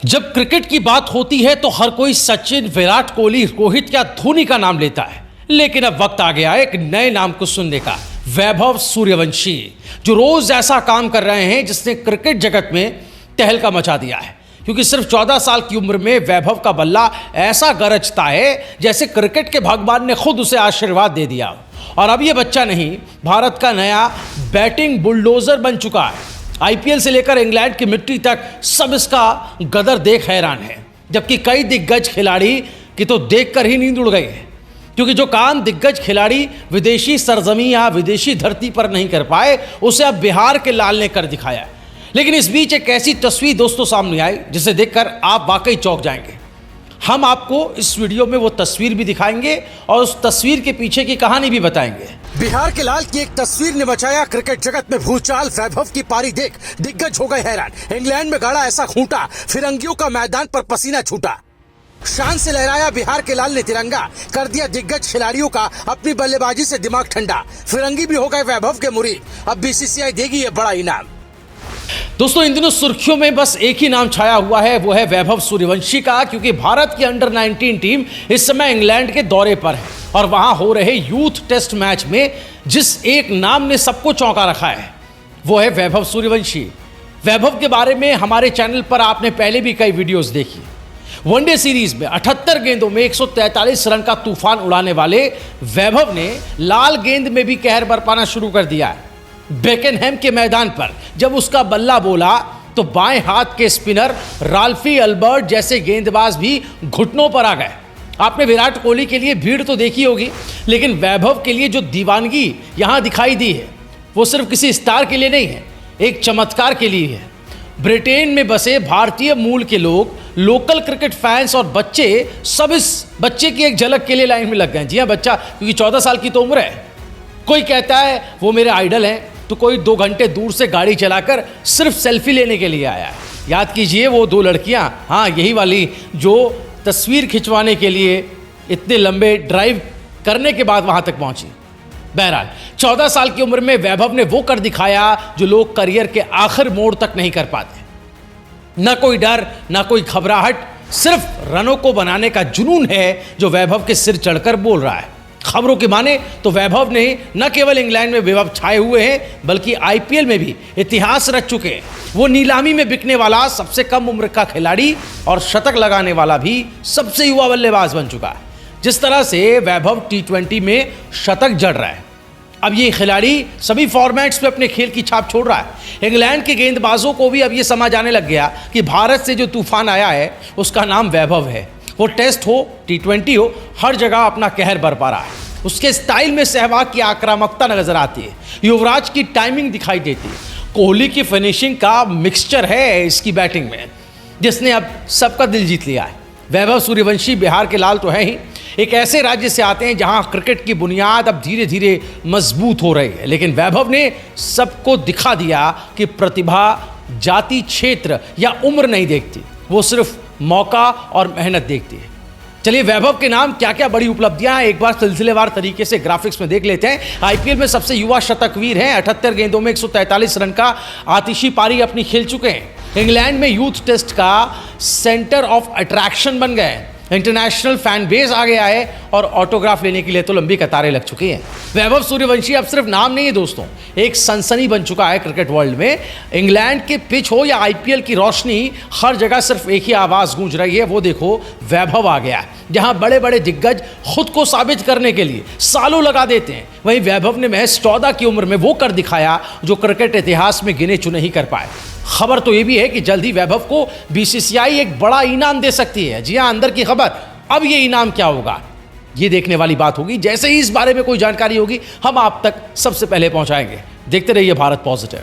जब क्रिकेट की बात होती है तो हर कोई सचिन, विराट कोहली, रोहित या धोनी का नाम लेता है। लेकिन अब वक्त आ गया है एक नए नाम को सुनने का, वैभव सूर्यवंशी, जो रोज ऐसा काम कर रहे हैं जिसने क्रिकेट जगत में तहलका मचा दिया है। क्योंकि सिर्फ 14 साल की उम्र में वैभव का बल्ला ऐसा गरजता है जैसे क्रिकेट के भगवान ने खुद उसे आशीर्वाद दे दिया। और अब यह बच्चा नहीं, भारत का नया बैटिंग बुलडोजर बन चुका है। आईपीएल से लेकर इंग्लैंड की मिट्टी तक सब इसका गदर देख हैरान है। जबकि कई दिग्गज खिलाड़ी की तो देखकर ही नींद उड़ गई है, क्योंकि जो काम दिग्गज खिलाड़ी विदेशी सरजमी या विदेशी धरती पर नहीं कर पाए, उसे अब बिहार के लाल ने कर दिखाया। लेकिन इस बीच एक ऐसी तस्वीर दोस्तों सामने आई जिसे देखकर आप वाकई चौंक जाएंगे। हम आपको इस वीडियो में वो तस्वीर भी दिखाएंगे और उस तस्वीर के पीछे की कहानी भी बताएंगे। बिहार के लाल की एक तस्वीर ने मचाया क्रिकेट जगत में भूचाल। वैभव की पारी देख दिग्गज हो गए हैरान। इंग्लैंड में गाड़ा ऐसा खूंटा, फिरंगियों का मैदान पर पसीना छूटा। शान से लहराया बिहार के लाल ने तिरंगा, कर दिया दिग्गज खिलाड़ियों का अपनी बल्लेबाजी से दिमाग ठंडा। फिरंगी भी हो गए वैभव के मुरीद, अब बीसीसीआई देगी ये बड़ा इनाम। दोस्तों, इन दिनों सुर्खियों में बस एक ही नाम छाया हुआ है, वो है वैभव सूर्यवंशी का। क्योंकि भारत की अंडर 19 टीम इस समय इंग्लैंड के दौरे पर है और वहां हो रहे यूथ टेस्ट मैच में जिस एक नाम ने सबको चौंका रखा है वो है वैभव सूर्यवंशी। वैभव के बारे में हमारे चैनल पर आपने पहले भी कई वीडियोस देखी। वनडे सीरीज में 78 गेंदों में 143 रन का तूफान उड़ाने वाले वैभव ने लाल गेंद में भी कहर बरपाना शुरू कर दिया है। बेकेनहैम के मैदान पर जब उसका बल्ला बोला तो बाएं हाथ के स्पिनर राल्फी अल्बर्ट जैसे गेंदबाज भी घुटनों पर आ गए। आपने विराट कोहली के लिए भीड़ तो देखी होगी, लेकिन वैभव के लिए जो दीवानगी यहां दिखाई दी है वो सिर्फ किसी स्टार के लिए नहीं है, एक चमत्कार के लिए है। ब्रिटेन में बसे भारतीय मूल के लोग, लोकल क्रिकेट फैंस और बच्चे सब इस बच्चे की एक झलक के लिए लाइन में लग गए। जी हाँ, बच्चा, क्योंकि 14 साल की तो उम्र है। कोई कहता है वो मेरे आइडल हैं, तो कोई 2 घंटे दूर से गाड़ी चलाकर सिर्फ सेल्फी लेने के लिए आया है। याद कीजिए वो 2 लड़कियां, हाँ यही वाली, जो तस्वीर खिंचवाने के लिए इतने लंबे ड्राइव करने के बाद वहां तक पहुंची। बहरहाल 14 साल की उम्र में वैभव ने वो कर दिखाया जो लोग करियर के आखिर मोड़ तक नहीं कर पाते। ना कोई डर, ना कोई घबराहट, सिर्फ रनों को बनाने का जुनून है जो वैभव के सिर चढ़कर बोल रहा है। खबरों की माने तो वैभव ने न केवल इंग्लैंड में विभव छाए हुए हैं, बल्कि आईपीएल में भी इतिहास रच चुके हैं। वो नीलामी में बिकने वाला सबसे कम उम्र का खिलाड़ी और शतक लगाने वाला भी सबसे युवा बल्लेबाज बन चुका है। जिस तरह से वैभव T20 में शतक जड़ रहा है, अब ये खिलाड़ी सभी फॉर्मेट्स में अपने खेल की छाप छोड़ रहा है। इंग्लैंड के गेंदबाजों को भी अब ये समझ आने लग गया कि भारत से जो तूफान आया है उसका नाम वैभव है। वो टेस्ट हो, T20 हो, हर जगह अपना कहर बरपा रहा है। उसके स्टाइल में सहवाग की आक्रामकता नजर आती है, युवराज की टाइमिंग दिखाई देती है, कोहली की फिनिशिंग का मिक्सचर है इसकी बैटिंग में, जिसने अब सबका दिल जीत लिया है। वैभव सूर्यवंशी बिहार के लाल तो है ही, एक ऐसे राज्य से आते हैं जहां क्रिकेट की बुनियाद अब धीरे धीरे मजबूत हो रही है। लेकिन वैभव ने सबको दिखा दिया कि प्रतिभा जाति, क्षेत्र या उम्र नहीं देखती, वो सिर्फ मौका और मेहनत देखती है। चलिए वैभव के नाम क्या क्या बड़ी उपलब्धियां हैं एक बार सिलसिलेवार तरीके से ग्राफिक्स में देख लेते हैं। आईपीएल में सबसे युवा शतकवीर हैं, 78 गेंदों में 143 रन का आतिशी पारी अपनी खेल चुके हैं। इंग्लैंड में यूथ टेस्ट का सेंटर ऑफ अट्रैक्शन बन गए हैं। इंटरनेशनल फैन बेस आ गया है और ऑटोग्राफ लेने के लिए तो लंबी कतारें लग चुकी हैं। वैभव सूर्यवंशी अब सिर्फ नाम नहीं है दोस्तों, एक सनसनी बन चुका है क्रिकेट वर्ल्ड में। इंग्लैंड के पिच हो या आईपीएल की रोशनी, हर जगह सिर्फ एक ही आवाज़ गूंज रही है, वो देखो वैभव आ गया। जहां बड़े बड़े दिग्गज खुद को साबित करने के लिए सालों लगा देते हैं, वहीं वैभव ने महज 14 की उम्र में वो कर दिखाया जो क्रिकेट इतिहास में गिने चुने ही कर पाए। खबर तो ये भी है कि जल्द ही वैभव को बीसीसीआई एक बड़ा इनाम दे सकती है। जी हाँ, अंदर की खबर। अब ये इनाम क्या होगा, ये देखने वाली बात होगी। जैसे ही इस बारे में कोई जानकारी होगी हम आप तक सबसे पहले पहुंचाएंगे। देखते रहिए भारत पॉजिटिव।